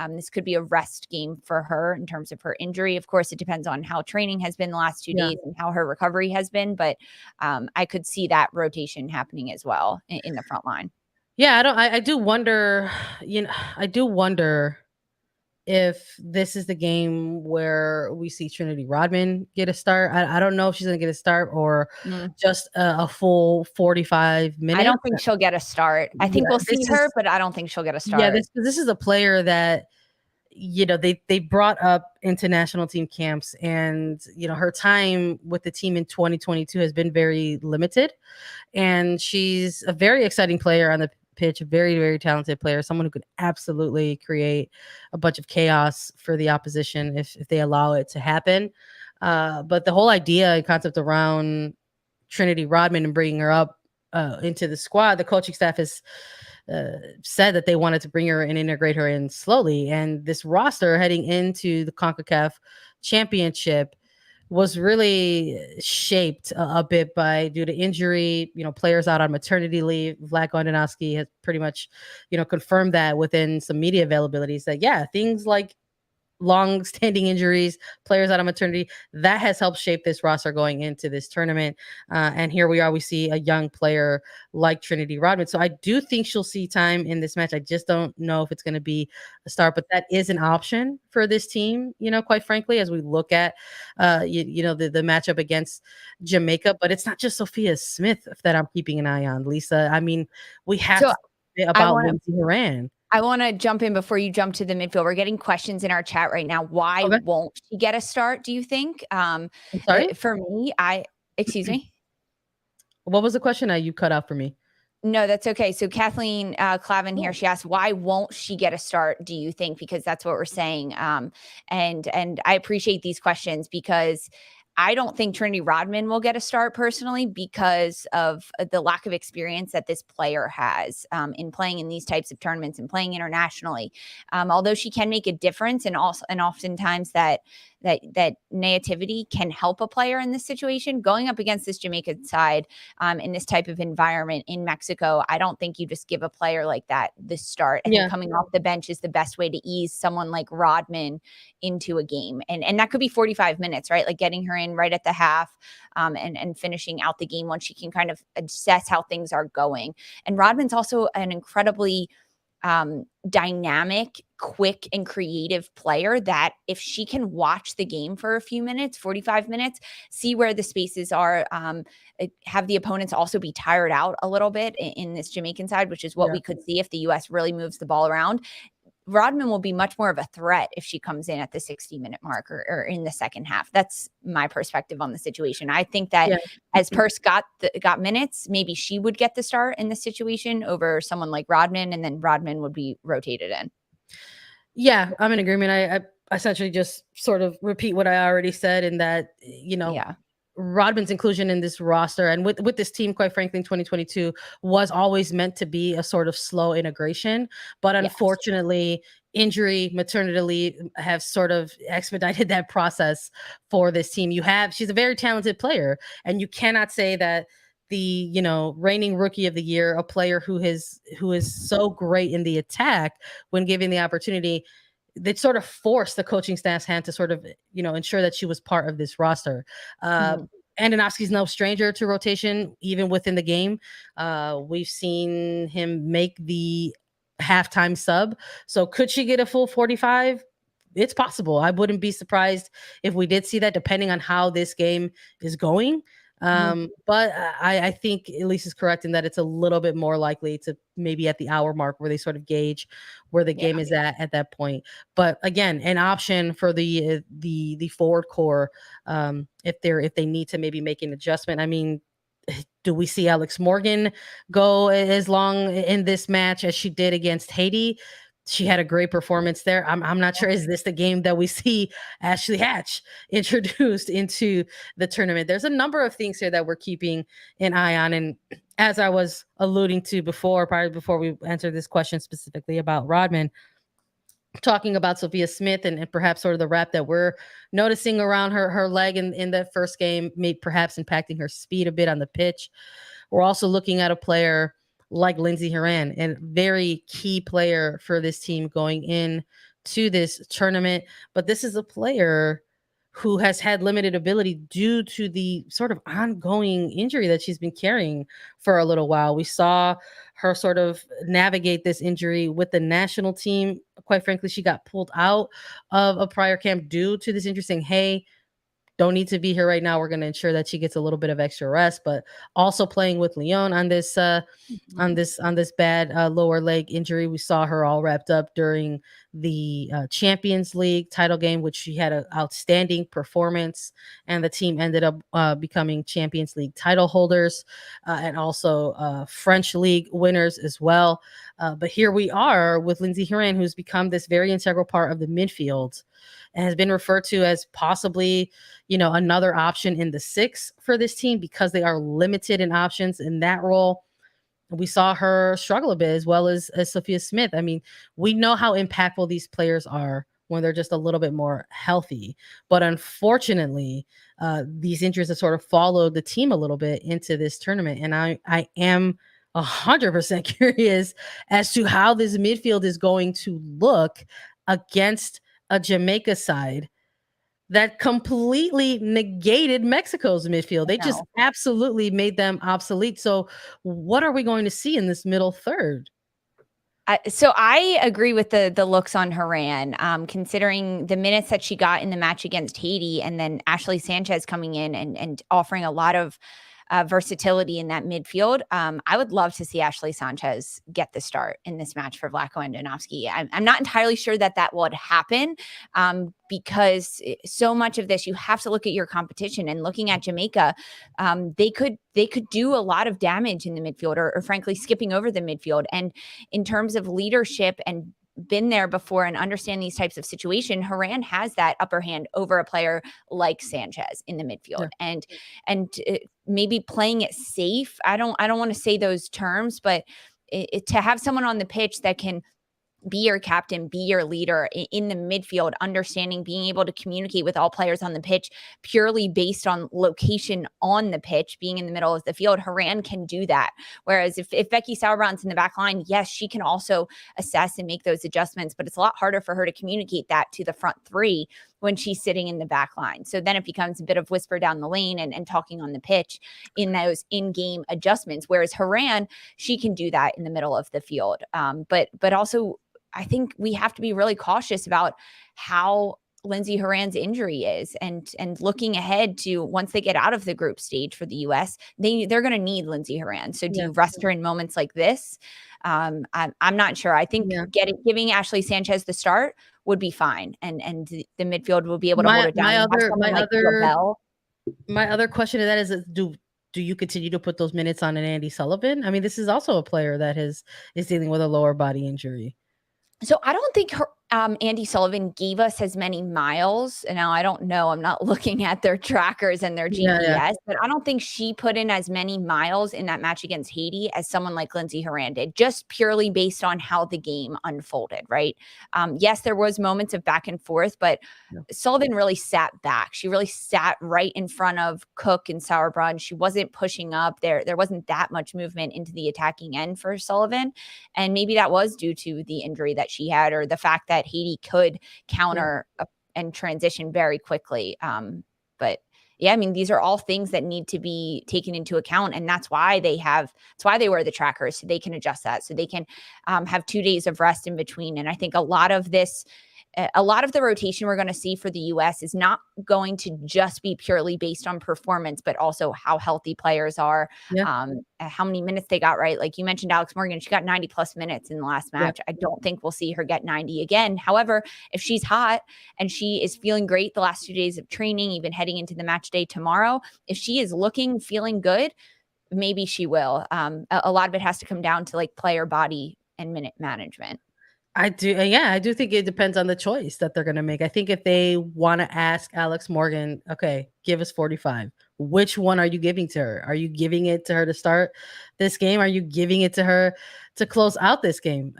This could be a rest game for her in terms of her injury. Of course, it depends on how training has been the last 2 days and how her recovery has been, but I could see that rotation happening as well in the front line. Yeah, I do wonder, if this is the game where we see Trinity Rodman get a start. I don't know if she's going to get a start or just a full 45 minutes. I don't think she'll get a start. I think we'll see her, but I don't think she'll get a start. Yeah, this is a player that, they brought up into national team camps, and, her time with the team in 2022 has been very limited. And she's a very exciting player on the pitch, a very, very talented player, someone who could absolutely create a bunch of chaos for the opposition if they allow it to happen. But the whole idea and concept around Trinity Rodman and bringing her up into the squad, the coaching staff has said that they wanted to bring her and integrate her in slowly. And this roster heading into the Concacaf Championship was really shaped a bit due to injury, players out on maternity leave. Vlatko Andonovski has pretty much, confirmed that within some media availabilities that, things like long-standing injuries, players out on maternity, that has helped shape this roster going into this tournament. And here we are, we see a young player like Trinity Rodman. So I do think she'll see time in this match. I just don't know if it's going to be a start, but that is an option for this team, quite frankly, as we look at, the matchup against Jamaica. But it's not just Sophia Smith that I'm keeping an eye on, Lisa. I mean, we have to say about Lindsay Horan. I want to jump in before you jump to the midfield. We're getting questions in our chat right now. Why won't she get a start, do you think? I'm sorry? For me, excuse me? What was the question? You cut out for me. No, that's okay. So Kathleen Clavin here, she asked, why won't she get a start, do you think? Because that's what we're saying. And I appreciate these questions because I don't think Trinity Rodman will get a start personally because of the lack of experience that this player has in playing in these types of tournaments and playing internationally. Although she can make a difference, and oftentimes that naivety can help a player in this situation. Going up against this Jamaican side in this type of environment in Mexico, I don't think you just give a player like that the start. I think coming off the bench is the best way to ease someone like Rodman into a game. And that could be 45 minutes, right? Like getting her in right at the half and finishing out the game once she can kind of assess how things are going. And Rodman's also an incredibly dynamic, quick, and creative player that if she can watch the game for a few minutes, 45 minutes, see where the spaces are, have the opponents also be tired out a little bit in this Jamaican side, which is what we could see if the U.S. really moves the ball around. Rodman will be much more of a threat if she comes in at the 60-minute mark or in the second half. That's my perspective on the situation. I think that as Purse got minutes, maybe she would get the start in this situation over someone like Rodman, and then Rodman would be rotated in. Yeah, I'm in agreement. I essentially just sort of repeat what I already said in that, Rodman's inclusion in this roster and with this team, quite frankly, in 2022 was always meant to be a sort of slow integration. But unfortunately, injury, maternity leave have sort of expedited that process for this team. She's a very talented player, and you cannot say that the reigning rookie of the year, a player who is so great in the attack when given the opportunity. That sort of forced the coaching staff's hand to sort of ensure that she was part of this roster. Andonovski's no stranger to rotation, even within the game. We've seen him make the halftime sub. So could she get a full 45? It's possible. I wouldn't be surprised if we did see that, depending on how this game is going. But I think Elise is correct in that it's a little bit more likely to maybe at the hour mark where they sort of gauge where the game is at that point. But again, an option for the forward core if they need to maybe make an adjustment. I mean, do we see Alex Morgan go as long in this match as she did against Haiti? She had a great performance there. I'm not sure. Is this the game that we see Ashley Hatch introduced into the tournament? There's a number of things here that we're keeping an eye on. And as I was alluding to before we answered this question specifically about Rodman, talking about Sophia Smith and perhaps sort of the wrap that we're noticing around her leg in that first game, may perhaps impacting her speed a bit on the pitch. We're also looking at a player like Lindsey Horan, and very key player for this team going in to this tournament. But this is a player who has had limited ability due to the sort of ongoing injury that she's been carrying for a little while. We saw her sort of navigate this injury with the national team. Quite frankly, she got pulled out of a prior camp due to this injury, saying, hey, don't need to be here right now. We're going to ensure that she gets a little bit of extra rest, but also playing with Lyon on this bad lower leg injury. We saw her all wrapped up during the Champions League title game, which she had an outstanding performance, and the team ended up becoming Champions League title holders and also French League winners as well. But here we are with Lindsey Horan, who's become this very integral part of the midfield and has been referred to as possibly, another option in the six for this team because they are limited in options in that role. We saw her struggle a bit as well as Sophia Smith. I mean, we know how impactful these players are when they're just a little bit more healthy. But unfortunately, these injuries have sort of followed the team a little bit into this tournament. And I am 100% curious as to how this midfield is going to look against a Jamaica side that completely negated Mexico's midfield. They just absolutely made them obsolete. So what are we going to see in this middle third? So I agree with the looks on Horan, considering the minutes that she got in the match against Haiti, and then Ashley Sanchez coming in and offering a lot of versatility in that midfield. I would love to see Ashley Sanchez get the start in this match for Vlatko Andonovski. I'm not entirely sure that would happen because so much of this, you have to look at your competition, and looking at Jamaica, they could do a lot of damage in the midfield or frankly skipping over the midfield. And in terms of leadership and been there before and understand these types of situations, Horan has that upper hand over a player like Sanchez in the midfield. And maybe playing it safe. I don't want to say those terms, but to have someone on the pitch that can be your captain, be your leader in the midfield, understanding, being able to communicate with all players on the pitch purely based on location on the pitch, being in the middle of the field. Horan can do that. Whereas if Becky Sauerbrand's in the back line, yes, she can also assess and make those adjustments, but it's a lot harder for her to communicate that to the front three when she's sitting in the back line. So then it becomes a bit of whisper down the lane and talking on the pitch in those in-game adjustments. Whereas Horan, she can do that in the middle of the field. But also, I think we have to be really cautious about how Lindsey Horan's injury is, and looking ahead to once they get out of the group stage for the U.S., they're going to need Lindsey Horan. So do you rest her in moments like this? I'm not sure. I think giving Ashley Sanchez the start would be fine, and the midfield will be able to hold it down. My other question to that is do you continue to put those minutes on an Andy Sullivan? I mean, this is also a player that is dealing with a lower body injury. So I don't think Andy Sullivan gave us as many miles. And now I don't know. I'm not looking at their trackers and their GPS, but I don't think she put in as many miles in that match against Haiti as someone like Lindsey Horan did, just purely based on how the game unfolded, right? Yes, there was moments of back and forth, but Sullivan really sat back. She really sat right in front of Cook and Sauerbrunn. She wasn't pushing up. There wasn't that much movement into the attacking end for Sullivan. And maybe that was due to the injury that she had, or the fact that Haiti could counter and transition very quickly. But yeah, I mean, these are all things that need to be taken into account. And that's why that's why they wear the trackers, so they can adjust that, so they can have 2 days of rest in between. And I think a lot of the rotation we're going to see for the U.S. is not going to just be purely based on performance, but also how healthy players are, how many minutes they got right. Like you mentioned, Alex Morgan, she got 90 plus minutes in the last match. I don't think we'll see her get 90 again. However, if she's hot and she is feeling great the last 2 days of training, even heading into the match day tomorrow, if she is feeling good, maybe she will. A lot of it has to come down to like player body and minute management. I do think it depends on the choice that they're going to make. I think if they want to ask Alex Morgan, okay, give us 45, which one are you giving to her? Are you giving it to her to start this game? Are you giving it to her to close out this game?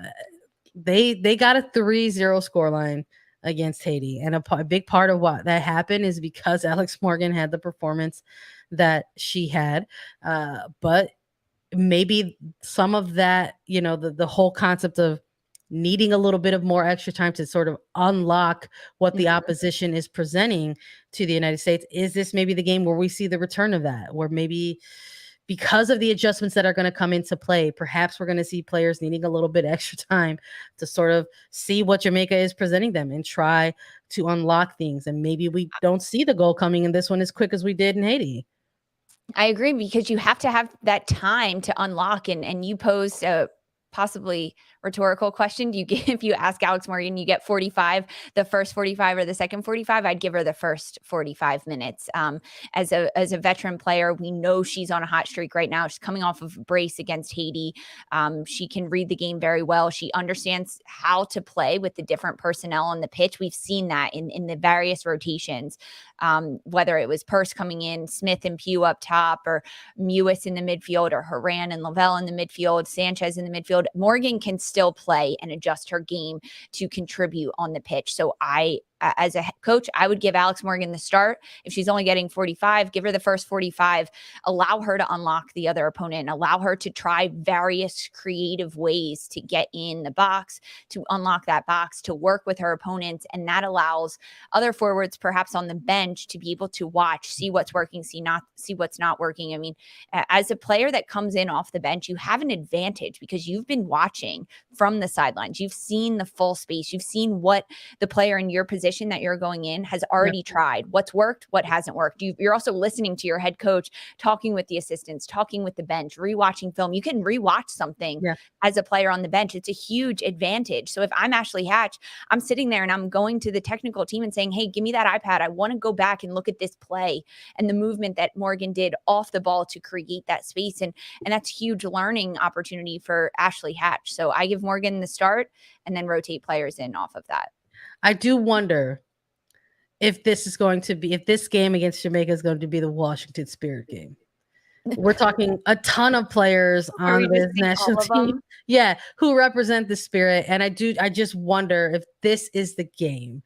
They got a 3-0 scoreline against Haiti, and a big part of what that happened is because Alex Morgan had the performance that she had, but maybe some of that, the whole concept of needing a little bit of more extra time to sort of unlock what the opposition is presenting to the United States. Is this maybe the game where we see the return of that? Where maybe because of the adjustments that are going to come into play, perhaps we're going to see players needing a little bit extra time to sort of see what Jamaica is presenting them and try to unlock things. And maybe we don't see the goal coming in this one as quick as we did in Haiti. I agree, because you have to have that time to unlock. And you posed a possibly rhetorical question. Do you get, if you ask Alex Morgan, you get 45, the first 45 or the second 45? I'd give her the first 45 minutes. As a veteran player, we know she's on a hot streak right now. She's coming off of a brace against Haiti. She can read the game very well. She understands how to play with the different personnel on the pitch. We've seen that in the various rotations, whether it was Purse coming in, Smith and Pugh up top, or Mewis in the midfield, or Horan and Lavelle in the midfield, Sanchez in the midfield. Morgan can still play and adjust her game to contribute on the pitch. So as a coach, I would give Alex Morgan the start. If she's only getting 45, give her the first 45, allow her to unlock the other opponent, allow her to try various creative ways to get in the box, to unlock that box, to work with her opponents. And that allows other forwards, perhaps on the bench, to be able to watch, see what's working, see what's not working. I mean, as a player that comes in off the bench, you have an advantage because you've been watching from the sidelines. You've seen the full space. You've seen what the player in your position that you're going in has already tried, what's worked, what hasn't worked. You're also listening to your head coach, talking with the assistants, talking with the bench, rewatching film. You can rewatch something as a player on the bench. It's a huge advantage. So if I'm Ashley Hatch, I'm sitting there and I'm going to the technical team and saying, hey, give me that iPad. I want to go back and look at this play and the movement that Morgan did off the ball to create that space. And that's huge learning opportunity for Ashley Hatch. So I give Morgan the start and then rotate players in off of that. I do wonder if this game against Jamaica is going to be the Washington Spirit game. We're talking a ton of players on this national team, who represent the Spirit. And I just wonder if this is the game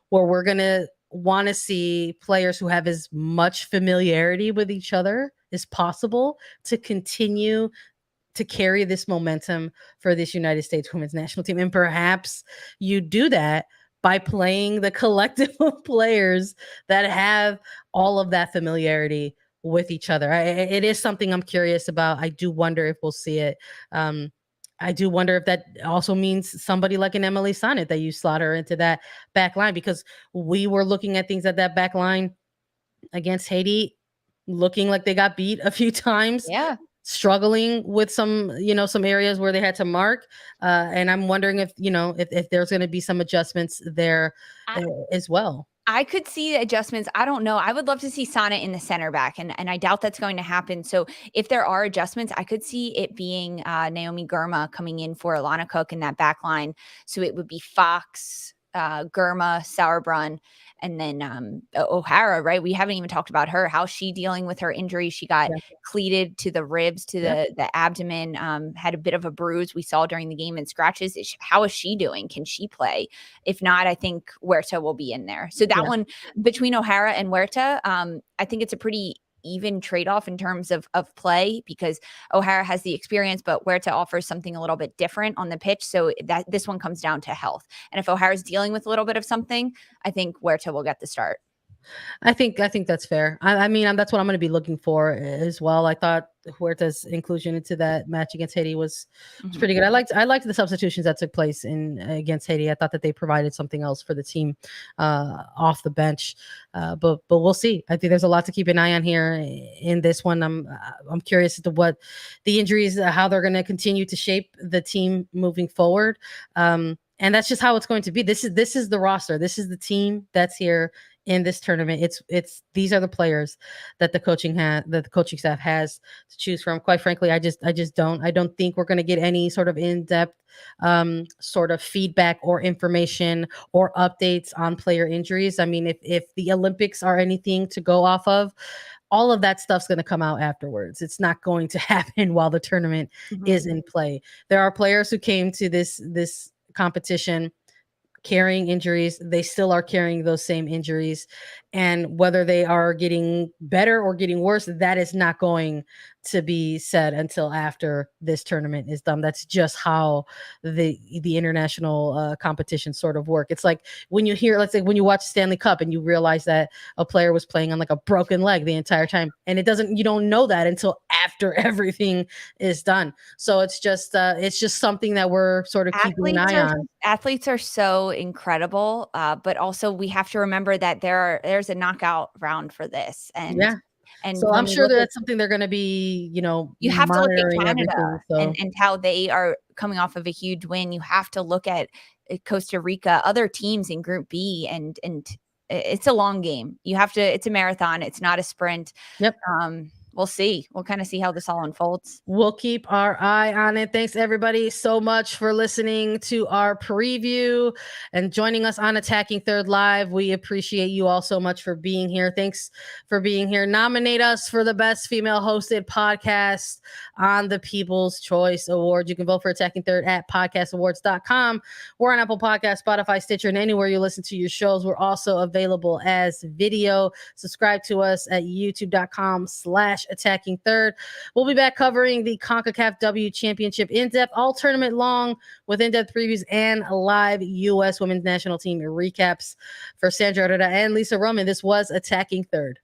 where we're going to want to see players who have as much familiarity with each other as possible to continue to carry this momentum for this United States women's national team. And perhaps you do that by playing the collective of players that have all of that familiarity with each other. It is something I'm curious about. I do wonder if we'll see it. I do wonder if that also means somebody like an Emily Sonnet, that you slot her into that back line, because we were looking at things at that back line against Haiti, looking like they got beat a few times. Yeah. Struggling with some areas where they had to mark. And I'm wondering if there's going to be some adjustments there as well. I could see adjustments. I don't know. I would love to see Sana in the center back, and I doubt that's going to happen. So if there are adjustments, I could see it being Naomi Girma coming in for Alana Cook in that back line. So it would be Fox, Girma, Sauerbrunn, and then O'Hara, right? We haven't even talked about her. How's she dealing with her injury? She got cleated to the ribs, to the abdomen, had a bit of a bruise we saw during the game and scratches. How is she doing? Can she play? If not, I think Huerta will be in there. So that one between O'Hara and Huerta, I think it's a pretty even trade-off in terms of play, because O'Hara has the experience, but Huerta offers something a little bit different on the pitch. So that this one comes down to health. And if O'Hara's dealing with a little bit of something, I think Huerta will get the start. I think that's fair. I mean, that's what I'm going to be looking for as well. I thought Huerta's inclusion into that match against Haiti was pretty good. I liked the substitutions that took place against Haiti. I thought that they provided something else for the team off the bench. But we'll see. I think there's a lot to keep an eye on here in this one. I'm curious as to what the injuries, how they're going to continue to shape the team moving forward. And that's just how it's going to be. This is the roster. This is the team that's here in this tournament. These are the players that the coaching staff has to choose from. Quite frankly, I don't think we're going to get any sort of in-depth sort of feedback or information or updates on player injuries. I mean, if the Olympics are anything to go off of, all of that stuff's going to come out afterwards. It's not going to happen while the tournament is in play. There are players who came to this competition carrying injuries. They still are carrying those same injuries, and whether they are getting better or getting worse, that is not going to be said until after this tournament is done. That's just how the international competition sort of work. It's like when you hear, let's say when you watch Stanley Cup and you realize that a player was playing on like a broken leg the entire time, and you don't know that until after everything is done. So it's just something that we're sort of keeping an eye on. Athletes are so incredible, but also we have to remember that there's a knockout round for this, and so I'm sure that's something they're going to be, you have to look at Canada so. and how they are coming off of a huge win. You have to look at Costa Rica, other teams in Group B, and it's a long game. It's a marathon. It's not a sprint. Yep. We'll see. We'll kind of see how this all unfolds. We'll keep our eye on it. Thanks everybody so much for listening to our preview and joining us on Attacking Third Live. We appreciate you all so much for being here. Thanks for being here. Nominate us for the best female hosted podcast on the People's Choice Award. You can vote for Attacking Third at podcastawards.com. We're on Apple Podcasts, Spotify, Stitcher, and anywhere you listen to your shows. We're also available as video. Subscribe to us at youtube.com/Attacking Third. We'll be back covering the Concacaf W Championship in-depth, all tournament long, with in-depth previews and live U.S. Women's National Team recaps. For Sandra, Herrera, and Lisa Roman, this was Attacking Third.